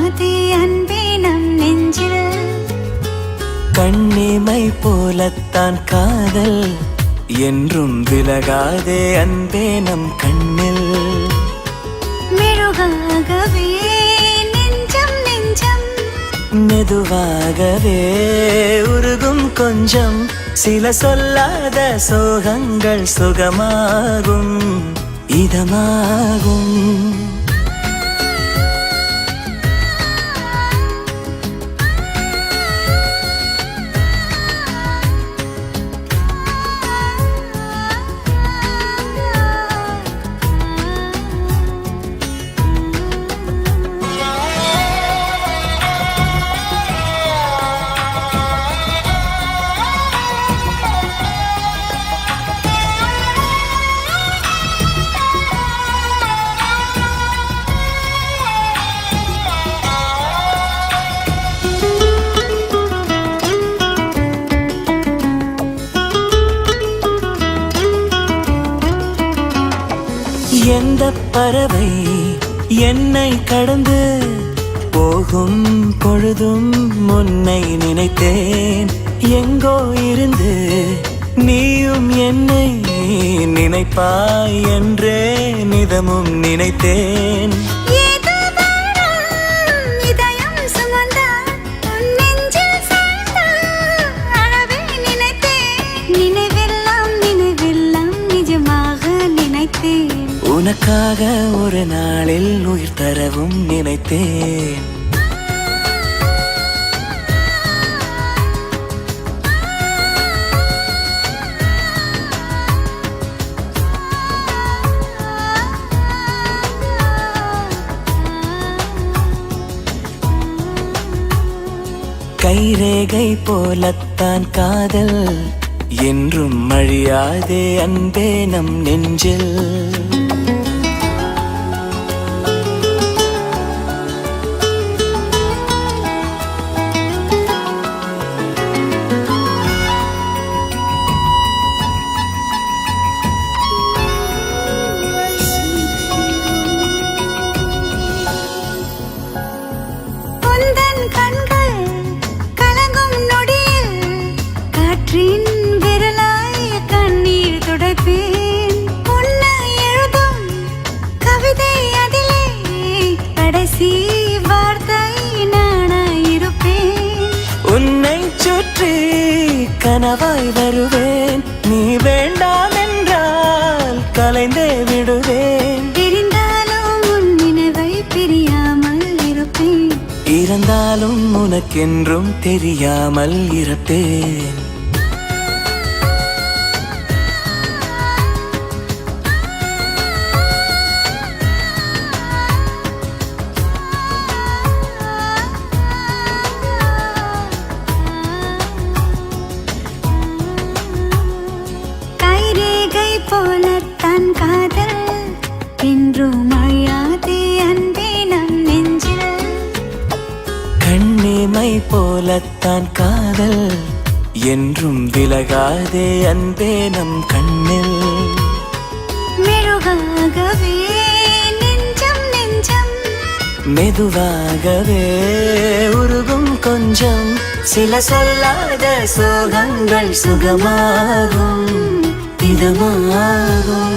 அழியாதே அன்பே நம் நெஞ்சில். கண்ணிமை போலத்தான் காதல் என்றும் விலகாதே அன்பே நம் கண்ணில். மெழுகாகவே நெஞ்சம் நெஞ்சம் மெதுவாகவே உருகும் கொஞ்சம். சில சொல்லாத சோகங்கள் சுகமாகும் இதமாகும். எந்த பறவை என்னை கடந்து போகும் பொழுதும் முன்னை நினைத்தேன். எங்கோ இருந்து நீயும் என்னை நினைப்பாய் என்றே நிதமும் நினைத்தேன். உனக்காக ஒரு நாளில் உயிர் தரவும் நினைத்தேன். கைரேகை போலத்தான் காதல் என்றும் அழியாதே அன்பே நம் நெஞ்சில். உன்னை சுற்றி கனவாய் வருவேன். நீ வேண்டாம் என்றால் கலைந்தே விடுவேன். பிரிந்தாலும் உன் நினைவை பிரியாமல் இருப்பேன். இறந்தாலும் உனக்கென்றும் தெரியாமல் இருப்பேன். போலத்தான் காதல் என்றும் அழியாதே அன்பே நம் நெஞ்சில். கண்ணிமை போலத்தான் காதல் என்றும் விலகாதே அன்பே நம் கண்ணில். மெழுகாகவே நெஞ்சம் நெஞ்சம் மெதுவாகவே உருகும் கொஞ்சம். சில சொல்லாத சோகங்கள் சுகமாகும் இதமாகும்.